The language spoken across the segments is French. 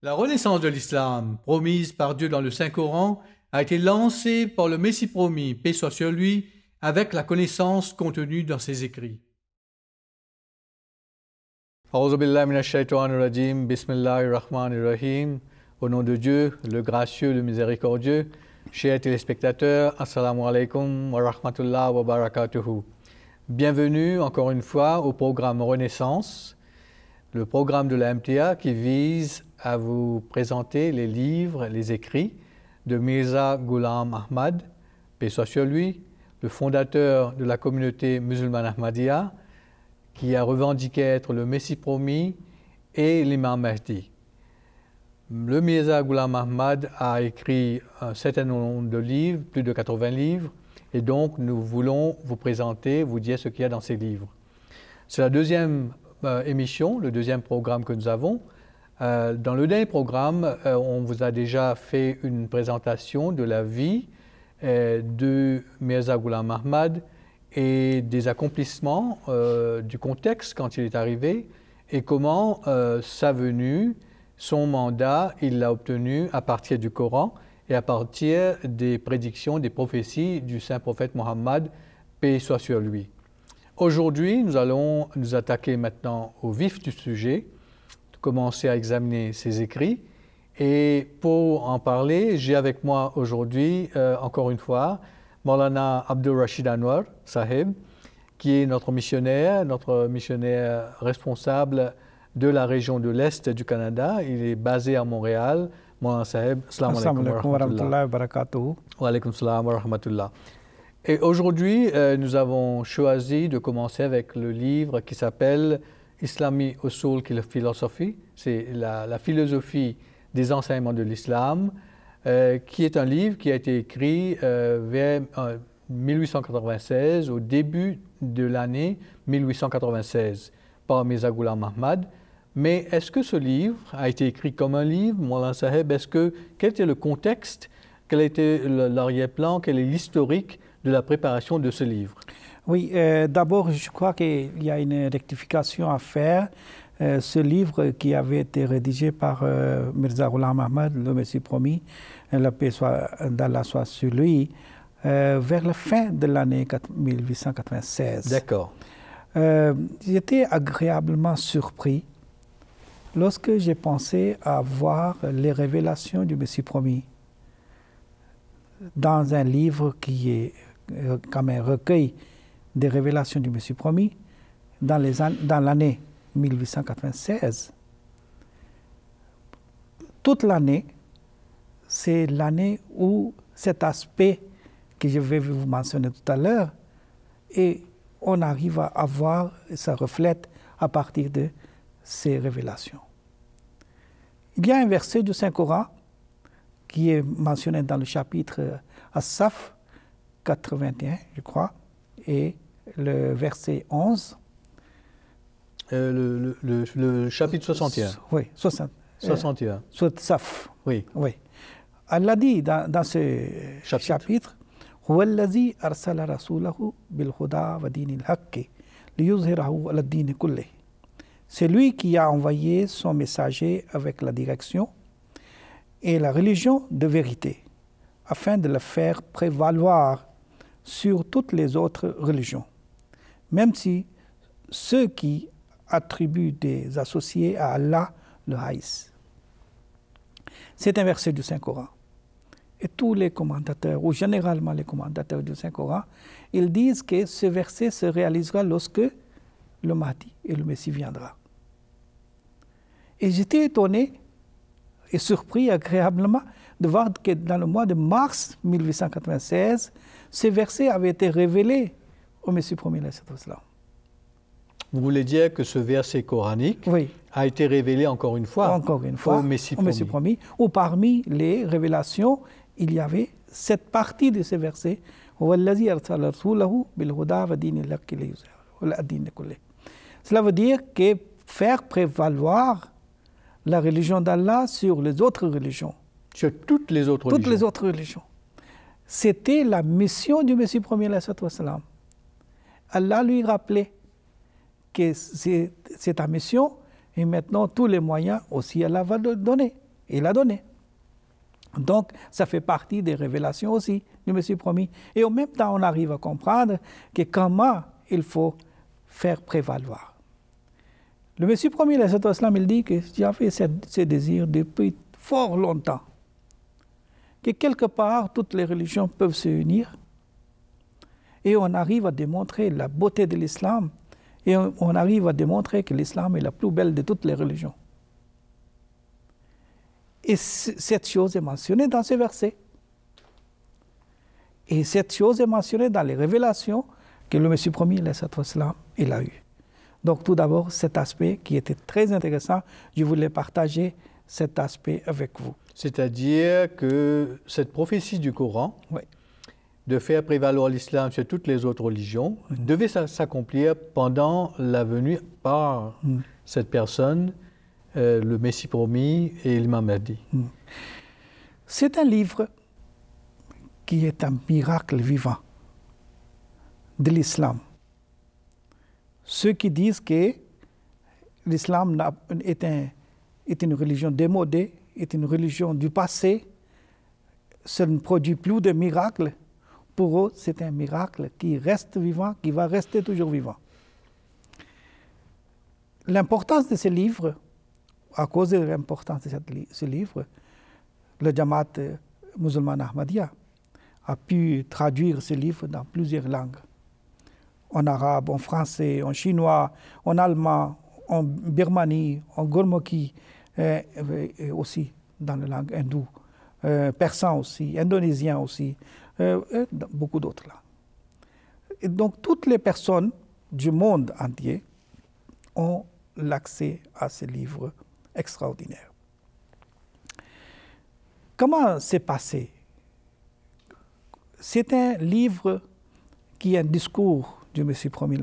La renaissance de l'islam, promise par Dieu dans le Saint-Coran, a été lancée par le Messie promis, paix soit sur lui, avec la connaissance contenue dans ses écrits. Bismillahirrahmanirrahim. Au nom de Dieu, le gracieux, le miséricordieux, chers téléspectateurs, assalamu alaikum wa rahmatullah wa barakatuhu. Bienvenue encore une fois au programme Renaissance, le programme de la MTA qui vise à vous présenter les livres, les écrits de Mirza Ghulam Ahmad, paix soit sur lui, le fondateur de la communauté musulmane Ahmadiyya, qui a revendiqué être le Messie promis et l'imam Mahdi. Le Mirza Ghulam Ahmad a écrit un certain nombre de livres, plus de 80 livres, et donc nous voulons vous présenter, vous dire ce qu'il y a dans ces livres. C'est la deuxième émission, le deuxième programme que nous avons. Dans le dernier programme, on vous a déjà fait une présentation de la vie de Mirza Ghulam Ahmad et des accomplissements du contexte quand il est arrivé et comment sa venue, son mandat, il l'a obtenu à partir du Coran et à partir des prédictions, des prophéties du saint prophète Mohammed, paix soit sur lui. Aujourd'hui, nous allons nous attaquer maintenant au vif du sujet, commencer à examiner ses écrits. Et pour en parler, j'ai avec moi aujourd'hui, encore une fois, Maulana Abdul Rashid Anwar Sahib, qui est notre missionnaire responsable de la région de l'Est du Canada. Il est basé à Montréal. Maulana Sahib, assalamu alaikum wa rahmatullah wa barakatuh. Wa alaikum salam wa rahmatullah. Et aujourd'hui, nous avons choisi de commencer avec le livre qui s'appelle Islami Usul Kil Philosophy. C'est la philosophie des enseignements de l'islam, qui est un livre qui a été écrit vers 1896, au début de l'année 1896, par Mirza Ghulam Ahmad. Mais est-ce que ce livre a été écrit comme un livre, Maulana Sahib? Quel était le contexte, quel était l'arrière-plan, quel est l'historique de la préparation de ce livre? Oui, d'abord, je crois qu'il y a une rectification à faire. Ce livre qui avait été rédigé par Mirza Ghulam Ahmad, le Messie promis, la paix d'Allah soit sur lui, vers la fin de l'année 1896. D'accord. J'étais agréablement surpris lorsque j'ai pensé à voir les révélations du Messie promis dans un livre qui est comme un recueil des révélations du Messie promis dans l'année 1896. Toute l'année, c'est l'année où cet aspect que je vais vous mentionner tout à l'heure, et on arrive à voir, ça reflète à partir de ces révélations. Il y a un verset du Saint-Coran qui est mentionné dans le chapitre As-Saf 81, je crois, et le verset 11. Le chapitre 61. Oui, 61. Saf. Oui. Allah dit dans ce chapitre, هو الذي أرسل رسوله بالهدى ودين الحق ليظهره على الدين كله. C'est lui qui a envoyé son messager avec la direction et la religion de vérité, afin de le faire prévaloir sur toutes les autres religions, même si ceux qui attribuent des associés à Allah le haïssent. C'est un verset du Saint-Coran. Et tous les commentateurs, ou généralement les commentateurs du Saint-Coran, ils disent que ce verset se réalisera lorsque le Mahdi et le Messie viendra. Et j'étais étonné et surpris agréablement de voir que dans le mois de mars 1896, ce verset avait été révélé au Messie promis. Vous voulez dire que ce verset coranique a été révélé encore une fois au Messie promis, où parmi les révélations, il y avait cette partie de ce verset. Cela veut dire que faire prévaloir la religion d'Allah sur les autres religions. Sur toutes les autres religions. Toutes les autres religions. C'était la mission du Messie premier. Allah lui rappelait que c'est ta mission et maintenant tous les moyens aussi Allah va donner. il a donné. Donc, ça fait partie des révélations aussi du Messie promis. Et en même temps, on arrive à comprendre que comment il faut faire prévaloir. Le Messie promis, il dit que j'avais ce désir depuis fort longtemps, que quelque part, toutes les religions peuvent se unir et on arrive à démontrer la beauté de l'islam et on arrive à démontrer que l'islam est la plus belle de toutes les religions. Et cette chose est mentionnée dans ces versets. Et cette chose est mentionnée dans les révélations que le Messie promis, il a eu. Donc tout d'abord, cet aspect qui était très intéressant, je voulais partager cet aspect avec vous. C'est-à-dire que cette prophétie du Coran, oui, de faire prévaloir l'islam sur toutes les autres religions, devait s'accomplir pendant la venue par cette personne, le Messie promis et l'imam Mahdi. C'est un livre qui est un miracle vivant de l'islam. Ceux qui disent que l'islam est une religion démodée, est une religion du passé, ça ne produit plus de miracles, pour eux, c'est un miracle qui reste vivant, qui va rester toujours vivant. L'importance de ce livre, à cause de l'importance de ce livre, le Jamaat musulman Ahmadiyya a pu traduire ce livre dans plusieurs langues. En arabe, en français, en chinois, en allemand, en birmanie, en gurmukhi, et aussi dans la langue hindoue, persan aussi, indonésien aussi, et beaucoup d'autres langues. Et donc toutes les personnes du monde entier ont l'accès à ce livre extraordinaire. Comment c'est passé? C'est un livre qui est un discours du Messie promis.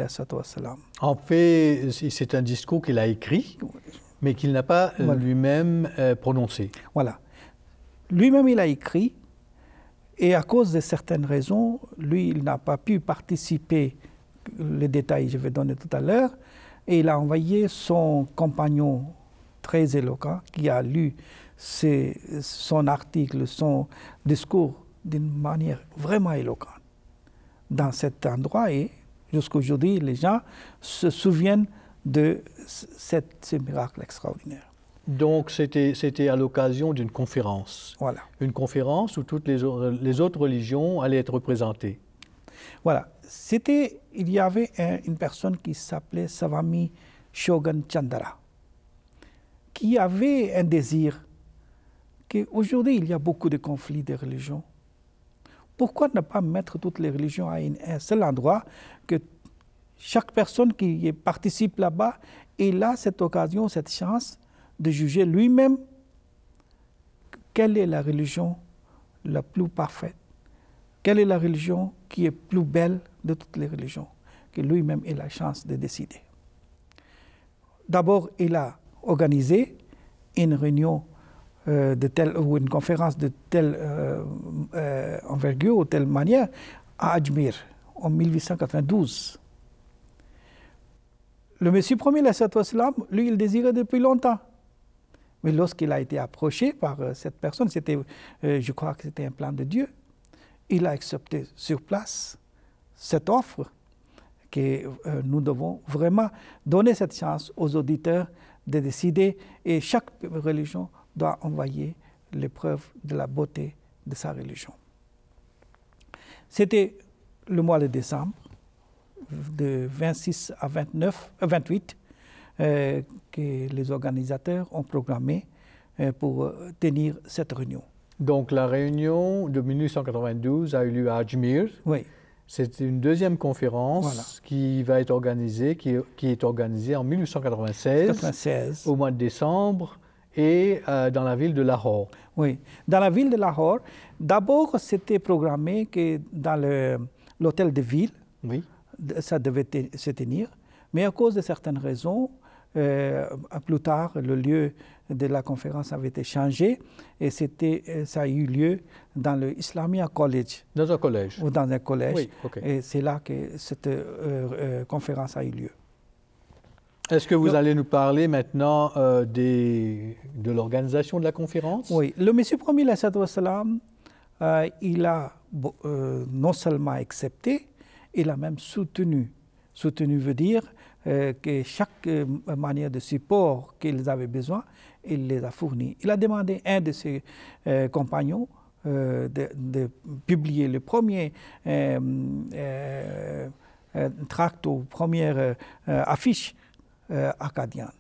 En fait, c'est un discours qu'il a écrit, mais qu'il n'a pas lui-même prononcé. Voilà. Lui-même, il a écrit, et à cause de certaines raisons, lui, il n'a pas pu participer, les détails je vais donner tout à l'heure, et il a envoyé son compagnon très éloquent, qui a lu son article, son discours d'une manière vraiment éloquente dans cet endroit, et jusqu'aujourd'hui, les gens se souviennent de ce miracle extraordinaire. Donc, c'était à l'occasion d'une conférence. Voilà. Une conférence où toutes les autres religions allaient être représentées. Voilà. Il y avait une personne qui s'appelait Swami Shogun Chandra, qui avait un désir qu'aujourd'hui, il y a beaucoup de conflits de religions. Pourquoi ne pas mettre toutes les religions à un seul endroit, que chaque personne qui participe là-bas, il a cette occasion, cette chance de juger lui-même quelle est la religion la plus parfaite, quelle est la religion qui est plus belle de toutes les religions, que lui-même ait la chance de décider. D'abord, il a organisé une réunion ou une conférence de telle envergure ou telle manière à Ajmer en 1892. Le Messie promis, lui, il désirait depuis longtemps. Mais lorsqu'il a été approché par cette personne, je crois que c'était un plan de Dieu, il a accepté sur place cette offre que nous devons vraiment donner cette chance aux auditeurs de décider, et chaque religion doit envoyer les preuves de la beauté de sa religion. C'était le mois de décembre, de 26 à 28, que les organisateurs ont programmé pour tenir cette réunion. Donc la réunion de 1892 a eu lieu à Ajmer. Oui. C'est une deuxième conférence qui va être organisée, qui est organisée en 1896, au mois de décembre, et dans la ville de Lahore. Oui, dans la ville de Lahore. D'abord, c'était programmé que dans l'hôtel de ville, oui, ça devait se tenir, mais à cause de certaines raisons, plus tard, le lieu de la conférence avait été changé, et ça a eu lieu dans le Islamia College. Dans un collège. Ou dans un collège. Oui, okay. Et c'est là que cette conférence a eu lieu. Est-ce que vous allez nous parler maintenant de l'organisation de la conférence? Oui, le Messie premier, il a non seulement accepté, il a même soutenu. Soutenu veut dire que chaque manière de support qu'ils avaient besoin, il les a fournis. Il a demandé à un de ses compagnons de publier le premier tract ou première affiche acadienne.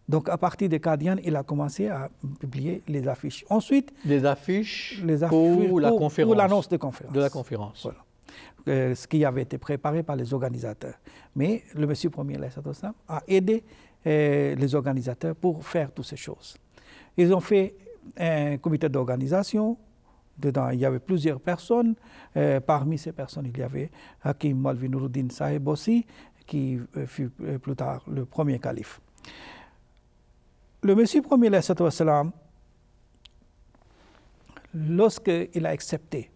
Donc, à partir de Qadian, il a commencé à publier les affiches. Ensuite, les affiches pour la conférence. Pour l'annonce de conférence. De la conférence. Voilà. Ce qui avait été préparé par les organisateurs. Mais le Messie premier a aidé les organisateurs pour faire toutes ces choses. Ils ont fait un comité d'organisation. Dedans, il y avait plusieurs personnes. Parmi ces personnes, il y avait Hakim Maulvi Nuruddin Sahib aussi, qui fut plus tard le premier calife. Le Messie premier, lorsqu'il a accepté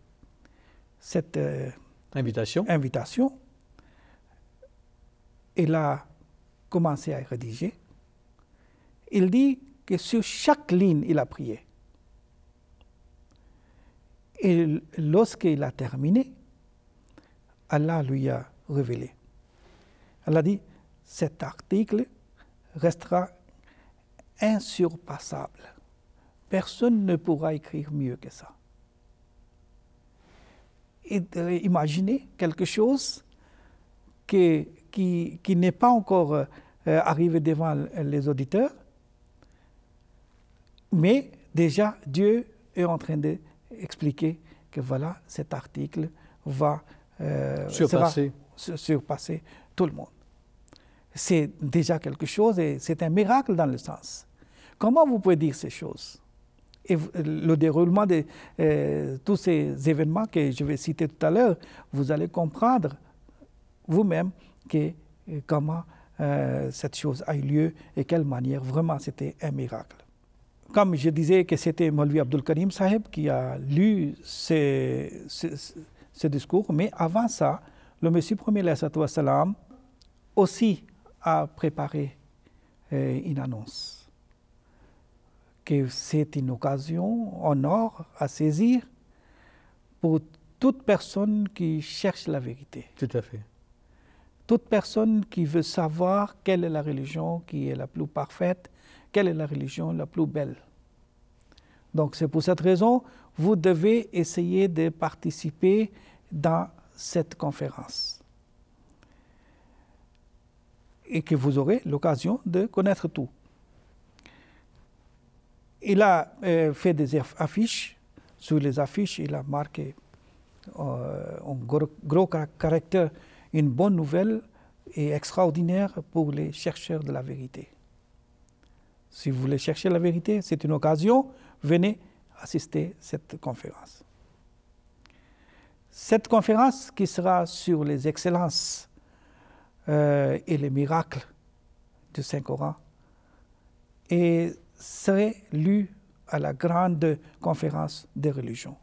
cette invitation, il a commencé à rédiger. Il dit que sur chaque ligne, il a prié. Et lorsqu'il a terminé, Allah lui a révélé. Elle a dit, cet article restera insurpassable. Personne ne pourra écrire mieux que ça. Et imaginez quelque chose qui n'est pas encore arrivé devant les auditeurs, mais déjà Dieu est en train d'expliquer que voilà, cet article va surpasser tout le monde. C'est déjà quelque chose et c'est un miracle dans le sens. Comment vous pouvez dire ces choses? Et le déroulement de tous ces événements que je vais citer tout à l'heure, vous allez comprendre vous-même comment cette chose a eu lieu et quelle manière vraiment c'était un miracle. Comme je disais que c'était Maulvi Abdul Karim Sahib qui a lu ce discours, mais avant ça, le Messie premier aussi a préparé une annonce, que c'est une occasion en or à saisir pour toute personne qui cherche la vérité. Tout à fait. Toute personne qui veut savoir quelle est la religion qui est la plus parfaite, quelle est la religion la plus belle. Donc c'est pour cette raison, vous devez essayer de participer dans cette conférence. Et que vous aurez l'occasion de connaître tout. Il a fait des affiches. Sur les affiches, il a marqué en gros caractère une bonne nouvelle et extraordinaire pour les chercheurs de la vérité. Si vous voulez chercher la vérité, c'est une occasion, venez assister à cette conférence. Cette conférence qui sera sur les excellences et les miracles du Saint-Coran et serait lue à la grande conférence des religions,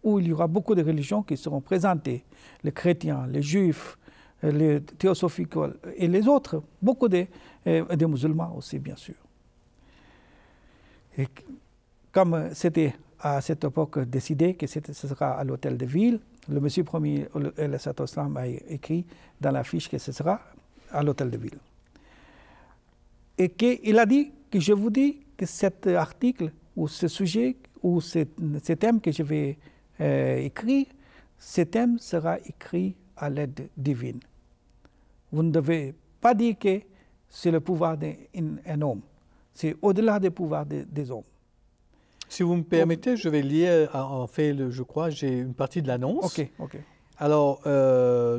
où il y aura beaucoup de religions qui seront présentées, les chrétiens, les juifs, les théosophiques et les autres, beaucoup de musulmans aussi, bien sûr. Et comme c'était à cette époque décidé que ce sera à l'hôtel de ville, le Messie premier a écrit dans l'affiche que ce sera à l'hôtel de ville. Et qu'il a dit que je vous dis que cet article ou ce sujet ou ce thème que je vais écrire, ce thème sera écrit à l'aide divine. Vous ne devez pas dire que c'est le pouvoir d'un homme. C'est au-delà du pouvoir des hommes. Si vous me permettez, je vais lire, en fait, je crois, j'ai une partie de l'annonce. Ok. Alors,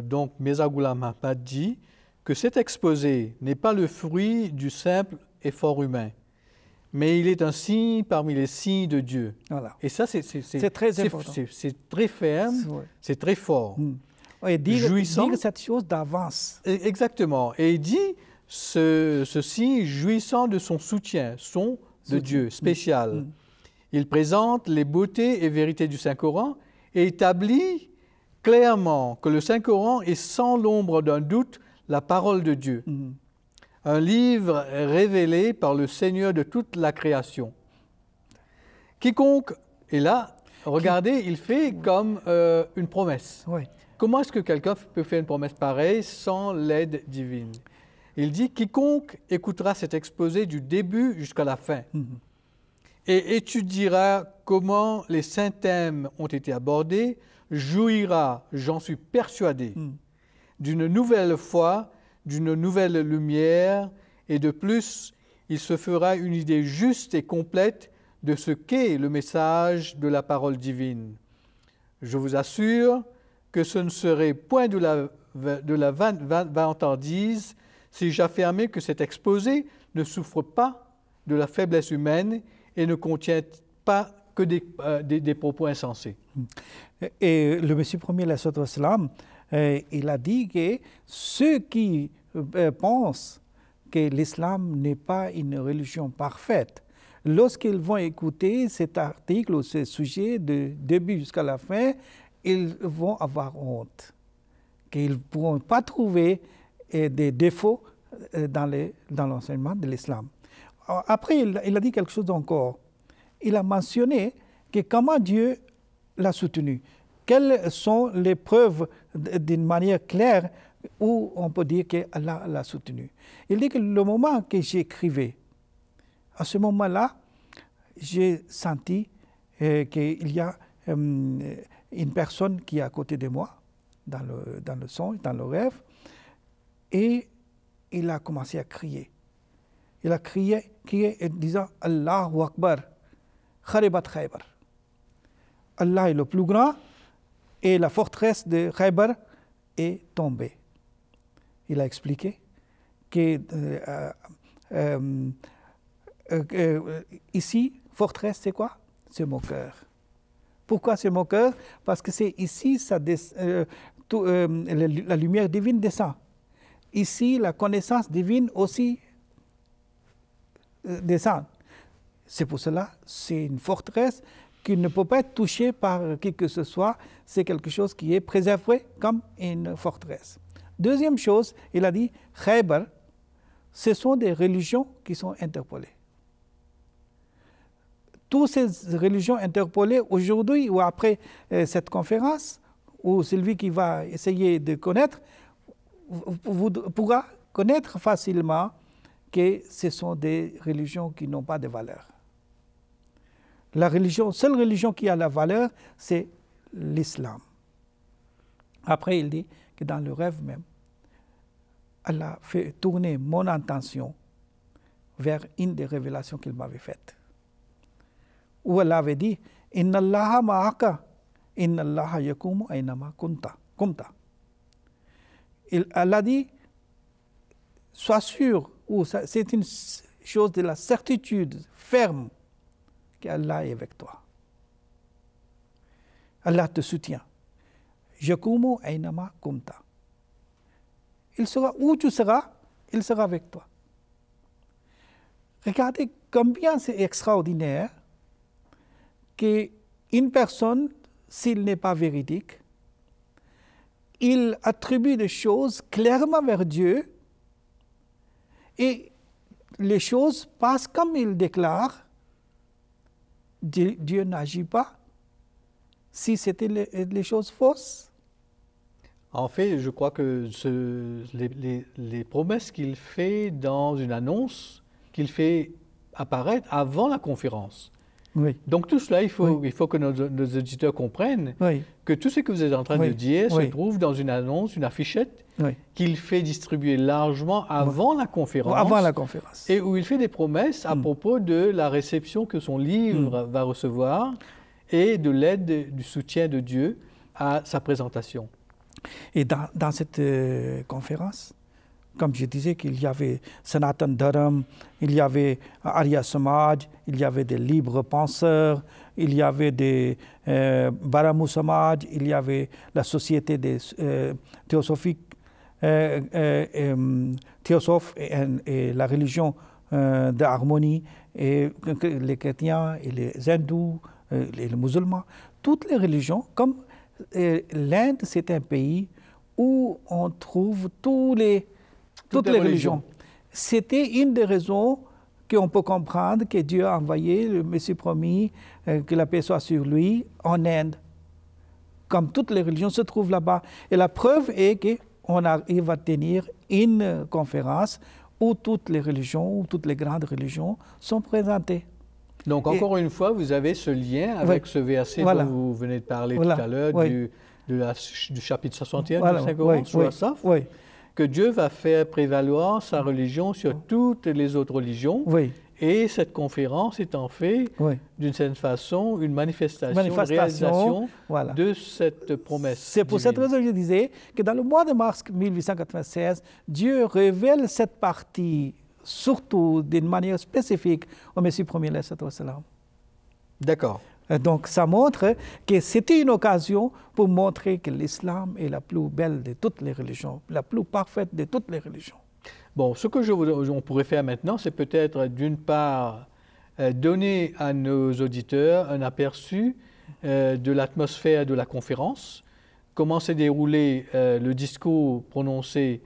donc, Mirza Ghulam Ahmad dit que cet exposé n'est pas le fruit du simple effort humain, mais il est un signe parmi les signes de Dieu. Voilà. Et ça, c'est très important. C'est très ferme, c'est très fort. Et dire cette chose d'avance. Exactement. Et il dit ceci jouissant de son soutien de Dieu spécial. Il présente les beautés et vérités du Saint-Coran et établit clairement que le Saint-Coran est sans l'ombre d'un doute la parole de Dieu. un livre révélé par le Seigneur de toute la création. Quiconque, et là, regardez, il fait comme une promesse. Oui. Comment est-ce que quelqu'un peut faire une promesse pareille sans l'aide divine? Il dit, quiconque écoutera cet exposé du début jusqu'à la fin et étudiera comment les saints thèmes ont été abordés, jouira, j'en suis persuadé, d'une nouvelle foi, d'une nouvelle lumière, et de plus, il se fera une idée juste et complète de ce qu'est le message de la parole divine. Je vous assure que ce ne serait point de la vantardise si j'affirmais que cet exposé ne souffre pas de la faiblesse humaine et ne contient pas que des propos insensés. Et le Messie premier, il a dit que ceux qui pensent que l'islam n'est pas une religion parfaite, lorsqu'ils vont écouter cet article ou ce sujet de début jusqu'à la fin, ils vont avoir honte, qu'ils ne pourront pas trouver des défauts dans l'enseignement de l'islam. Après, il a dit quelque chose encore. Il a mentionné que comment Dieu l'a soutenu. Quelles sont les preuves d'une manière claire où on peut dire qu'Allah l'a soutenu. Il dit que le moment que j'écrivais, à ce moment-là, j'ai senti qu'il y a une personne qui est à côté de moi, dans le son, dans le rêve, et il a commencé à crier. Il a crié en disant « Allahu Akbar, Kharibat Khaybar ». Allah est le plus grand et la forteresse de Khaybar est tombée. Il a expliqué que ici, forteresse, c'est quoi? C'est mon cœur. Pourquoi c'est mon cœur? Parce que c'est ici la lumière divine descend. Ici, la connaissance divine aussi descend. C'est pour cela, c'est une forteresse qui ne peut pas être touchée par qui que ce soit. C'est quelque chose qui est préservé comme une forteresse. Deuxième chose, il a dit, Khaybar, ce sont des religions qui sont interpellées. Toutes ces religions interpellées aujourd'hui ou après cette conférence, ou celui qui va essayer de connaître, pourra connaître facilement que ce sont des religions qui n'ont pas de valeur. La seule religion qui a la valeur, c'est l'islam. Après, il dit que dans le rêve même, Allah fait tourner mon attention vers une des révélations qu'il m'avait faites. Où Allah avait dit « Inna Allaha ma'aka, inna Allaha yakumu aynama kumta ». Allah dit « Sois sûr », ou c'est une chose de la certitude ferme qu'Allah est avec toi. Allah te soutient. « Yakumu aynama kumta ». Il sera où tu seras, il sera avec toi. Regardez combien c'est extraordinaire qu'une personne, s'il n'est pas véridique, il attribue des choses clairement vers Dieu et les choses passent comme il déclare. Dieu n'agit pas si c'était les choses fausses. En fait, je crois que les promesses qu'il fait dans une annonce, qu'il fait apparaître avant la conférence. Oui. Donc tout cela, il faut que nos auditeurs comprennent que tout ce que vous êtes en train de dire se trouve dans une annonce, une affichette qu'il fait distribuer largement avant la conférence. Avant la conférence. Et où il fait des promesses à propos de la réception que son livre va recevoir et de l'aide, du soutien de Dieu à sa présentation. Et dans cette conférence, comme je disais qu'il y avait Sanatan Dharam, il y avait Arya Samaj, il y avait des libres penseurs, il y avait des Baramu Samaj, il y avait la société des théosophiques, théosophes et la religion d'harmonie, et les chrétiens et les hindous et les musulmans, toutes les religions, comme l'Inde, c'est un pays où on trouve toutes les religions. c'était une des raisons qu'on peut comprendre que Dieu a envoyé le Messie promis, que la paix soit sur lui, en Inde. Comme toutes les religions se trouvent là-bas. Et la preuve est qu'on arrive à tenir une conférence où toutes les religions, où toutes les grandes religions sont présentées. Donc, encore une fois, vous avez ce lien avec ce verset dont vous venez de parler tout à l'heure, du chapitre 61 du Saint-Coran, sur Asaph, que Dieu va faire prévaloir sa religion sur toutes les autres religions. Et cette conférence est en fait, d'une certaine façon, une manifestation, une réalisation de cette promesse. C'est pour cette raison que je disais que dans le mois de mars 1896, Dieu révèle cette partie, surtout d'une manière spécifique, au Messie premier. D'accord. Donc ça montre que c'était une occasion pour montrer que l'islam est la plus belle de toutes les religions, la plus parfaite de toutes les religions. Bon, ce que on pourrait faire maintenant, c'est peut-être d'une part donner à nos auditeurs un aperçu de l'atmosphère de la conférence, comment s'est déroulé le discours prononcé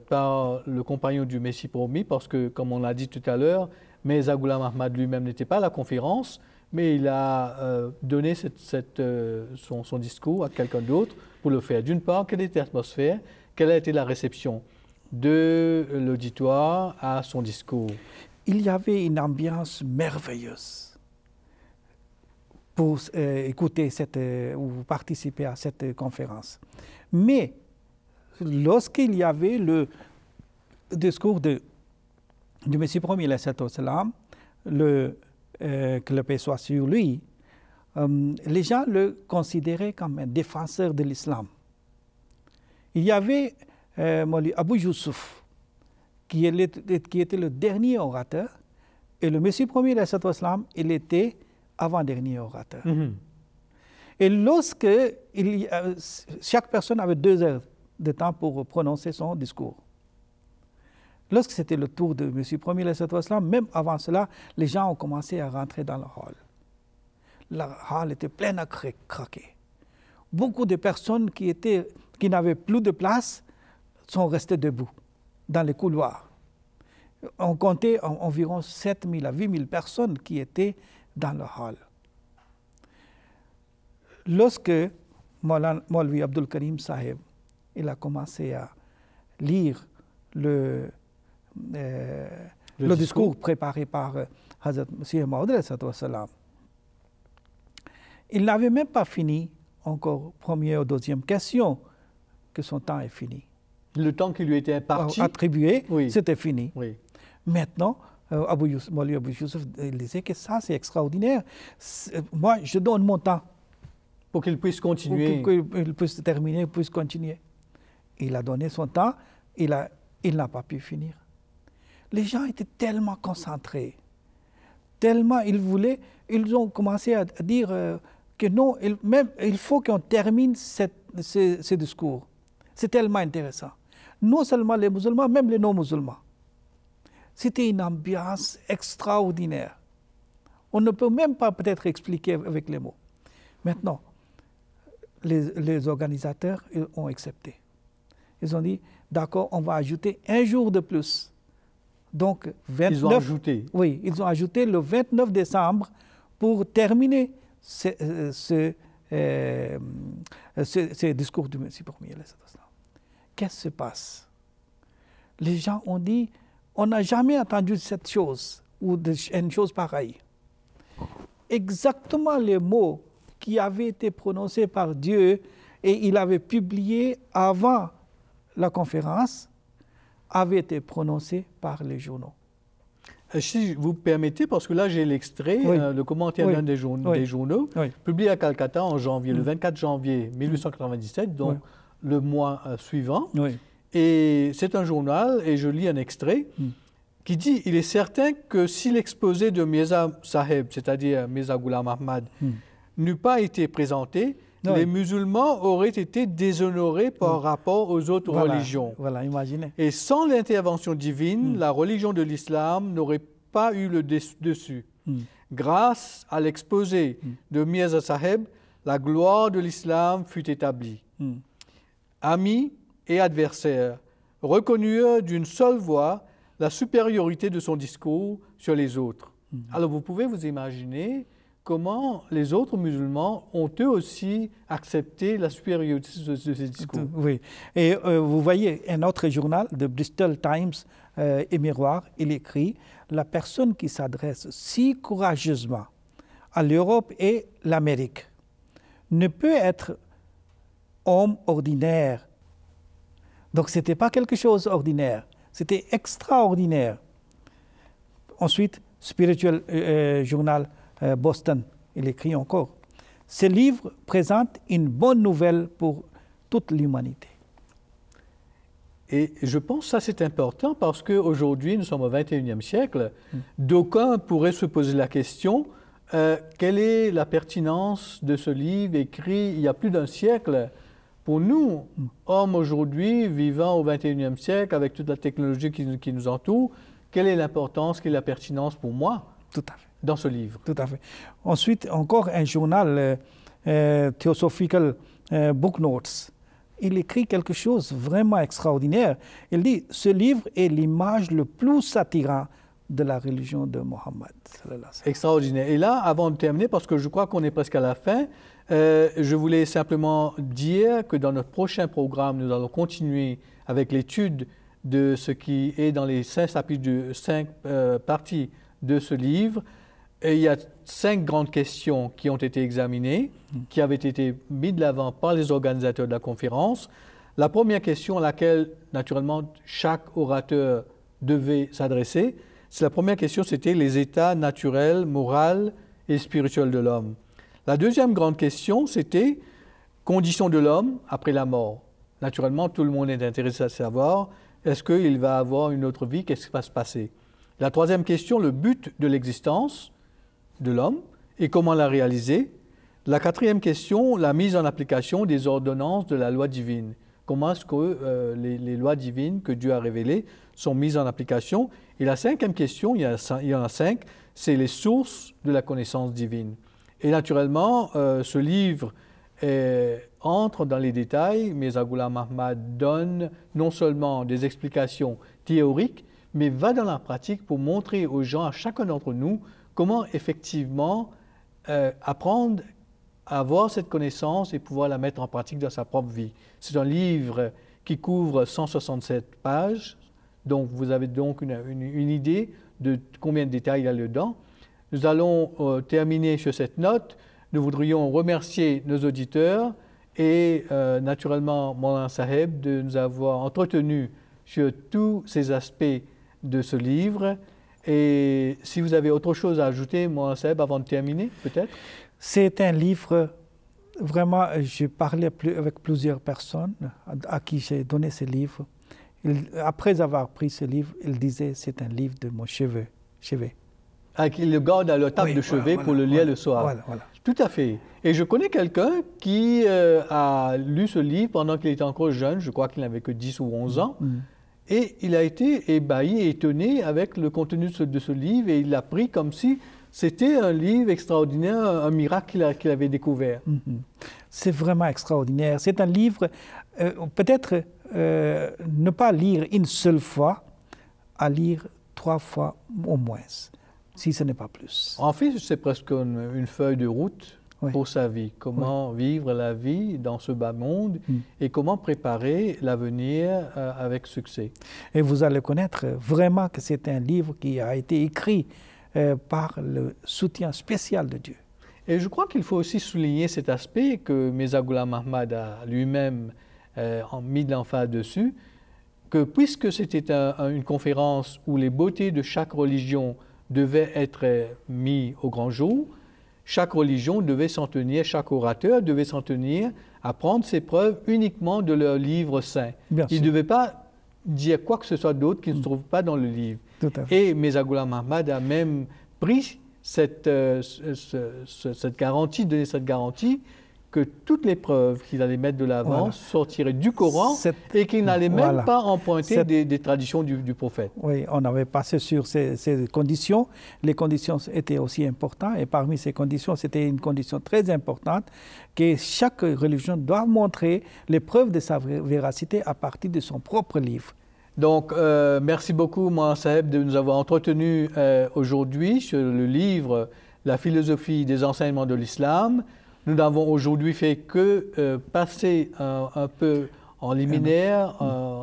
par le compagnon du Messie promis, parce que, comme on l'a dit tout à l'heure, Mirza Ghulam Ahmad lui-même n'était pas à la conférence, mais il a donné son discours à quelqu'un d'autre pour le faire. D'une part, quelle était l'atmosphère, quelle a été la réception de l'auditoire à son discours? Il y avait une ambiance merveilleuse pour écouter ou participer à cette conférence. Mais lorsqu'il y avait le discours du Messie premier, que le paix soit sur lui, les gens le considéraient comme un défenseur de l'islam. Il y avait Abu Yusuf, qui était le dernier orateur, et le Messie premier, il était avant-dernier orateur. Et lorsque chaque personne avait 2 heures de temps pour prononcer son discours. Lorsque c'était le tour de Messie premier, même avant cela, les gens ont commencé à rentrer dans le hall. Le hall était plein à craquer. Beaucoup de personnes qui n'avaient plus de place sont restées debout dans les couloirs. On comptait environ 7 000 à 8 000 personnes qui étaient dans le hall. Lorsque Maulvi Abdul Karim Sahib il a commencé à lire le discours préparé par Hazrat Masih Maud, il n'avait même pas fini encore première ou deuxième question que son temps est fini. Le temps qui lui était attribué, c'était fini. Maintenant, Maulvi Abu Yusuf disait que ça c'est extraordinaire. Moi, je donne mon temps. Pour qu'il puisse continuer. Pour qu'il puisse terminer, puisse continuer. Il a donné son temps, il n'a pas pu finir. Les gens étaient tellement concentrés, tellement ils ont commencé à dire que non, il faut qu'on termine ce discours. C'est tellement intéressant. Non seulement les musulmans, même les non-musulmans. C'était une ambiance extraordinaire. On ne peut même pas peut-être expliquer avec les mots. Maintenant, les organisateurs ont accepté. Ils ont dit, d'accord, on va ajouter 1 jour de plus. Donc, 29, ils ont ajouté. Oui, ils ont ajouté le 29 décembre pour terminer ce discours du Messie premier. Qu'est-ce qui se passe? Les gens ont dit, on n'a jamais entendu cette chose ou une chose pareille. Exactement les mots qui avaient été prononcés par Dieu et il avait publié avant la conférence avaient été prononcés par les journaux. Si vous permettez, parce que là j'ai l'extrait, le commentaire d'un des journaux, publié à Calcutta en janvier, le 24 janvier 1897, donc le mois suivant. Et c'est un journal, et je lis un extrait, qui dit « Il est certain que si l'exposé de Mirza Sahib, c'est-à-dire Mirza Ghulam Ahmad, n'eût pas été présenté, les musulmans auraient été déshonorés par rapport aux autres religions. Voilà, imaginez. Et sans l'intervention divine, la religion de l'islam n'aurait pas eu le dessus. Grâce à l'exposé de Mirza Sahib, la gloire de l'islam fut établie. Amis et adversaires reconnurent d'une seule voix la supériorité de son discours sur les autres. Alors vous pouvez vous imaginer comment les autres musulmans ont eux aussi accepté la supériorité de ces discours. Oui. Et vous voyez un autre journal, de Bristol Times et Miroir, il écrit « La personne qui s'adresse si courageusement à l'Europe et l'Amérique ne peut être homme ordinaire. » Donc ce n'était pas quelque chose d'ordinaire, c'était extraordinaire. Ensuite, Spiritual Journal Boston, il écrit encore « Ce livre présente une bonne nouvelle pour toute l'humanité. » Et je pense que ça c'est important parce qu'aujourd'hui, nous sommes au XXIe siècle, d'aucuns pourraient se poser la question quelle est la pertinence de ce livre écrit il y a plus d'un siècle? Pour nous, hommes aujourd'hui, vivant au XXIe siècle, avec toute la technologie qui nous entoure, quelle est l'importance, quelle est la pertinence pour moi Tout à fait. Dans ce livre? Tout à fait. Ensuite, encore un journal, Theosophical Book Notes. Il écrit quelque chose vraiment extraordinaire. Il dit « Ce livre est l'image le plus attirant de la religion de Mohammed. » Extraordinaire. Et là, avant de terminer, parce que je crois qu'on est presque à la fin, je voulais simplement dire que dans notre prochain programme, nous allons continuer avec l'étude de ce qui est dans les 5 chapitres, 5 parties de ce livre. Et il y a 5 grandes questions qui ont été examinées, qui avaient été mises de l'avant par les organisateurs de la conférence. La première question à laquelle, naturellement, chaque orateur devait s'adresser, la première question, c'était les états naturels, moraux et spirituels de l'homme. La deuxième grande question, c'était conditions de l'homme après la mort. Naturellement, tout le monde est intéressé à savoir, est-ce qu'il va avoir une autre vie, qu'est-ce qui va se passer? La troisième question, le but de l'existence de l'homme et comment la réaliser. La quatrième question, la mise en application des ordonnances de la loi divine. Comment est-ce que les lois divines que Dieu a révélées sont mises en application? Et la cinquième question, il y en a 5, c'est les sources de la connaissance divine. Et naturellement, ce livre entre dans les détails. Mirza Ghulam Ahmad donne non seulement des explications théoriques, mais va dans la pratique pour montrer aux gens, à chacun d'entre nous, comment effectivement apprendre à avoir cette connaissance et pouvoir la mettre en pratique dans sa propre vie. C'est un livre qui couvre 167 pages, donc vous avez donc une idée de combien de détails il y a dedans. Nous allons terminer sur cette note. Nous voudrions remercier nos auditeurs et naturellement Maulana Saheb de nous avoir entretenus sur tous ces aspects de ce livre. Et si vous avez autre chose à ajouter, Maulana Saheb, avant de terminer, peut-être? C'est un livre, vraiment, j'ai parlé avec plusieurs personnes à qui j'ai donné ce livre. Après avoir pris ce livre, ils disaient c'est un livre de mon chevet. Il le garde à la table de chevet pour le lire le soir. Voilà. Tout à fait. Et je connais quelqu'un qui a lu ce livre pendant qu'il était encore jeune, je crois qu'il n'avait que 10 ou 11 ans, et il a été ébahi et étonné avec le contenu de ce livre, et il l'a pris comme si c'était un livre extraordinaire, un miracle qu'il avait découvert. C'est vraiment extraordinaire. C'est un livre, peut-être ne pas lire une seule fois, à lire 3 fois au moins, si ce n'est pas plus. En fait, c'est presque une feuille de route pour sa vie. Comment vivre la vie dans ce bas monde et comment préparer l'avenir avec succès. Et vous allez connaître vraiment que c'est un livre qui a été écrit par le soutien spécial de Dieu. Et je crois qu'il faut aussi souligner cet aspect que Mirza Ghulam Ahmad a lui-même mis de l'emphase dessus, que puisque c'était une conférence où les beautés de chaque religion devaient être mises au grand jour, chaque religion devait s'en tenir, chaque orateur devait s'en tenir à prendre ses preuves uniquement de leur livre saint. Il ne devait pas dire quoi que ce soit d'autre qui ne se trouve pas dans le livre. Et Mirza Ghulam Ahmad a même pris cette garantie, donné cette garantie que toutes les preuves qu'il allait mettre de l'avant sortiraient du Coran et qu'il n'allait même pas emprunter des traditions du prophète. Oui, on avait passé sur ces conditions. Les conditions étaient aussi importantes et parmi ces conditions, c'était une condition très importante que chaque religion doit montrer les preuves de sa véracité à partir de son propre livre. Donc, merci beaucoup, Mohamed Saheb, de nous avoir entretenus aujourd'hui sur le livre La philosophie des enseignements de l'islam. Nous n'avons aujourd'hui fait que passer un peu en liminaire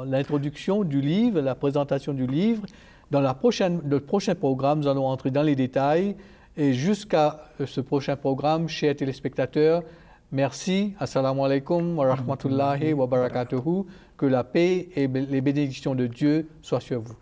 l'introduction du livre, la présentation du livre. Dans le prochain programme, nous allons entrer dans les détails. Et jusqu'à ce prochain programme, chers téléspectateurs, merci. Assalamu alaikum wa rahmatullahi wa barakatuhu. Que la paix et les bénédictions de Dieu soient sur vous.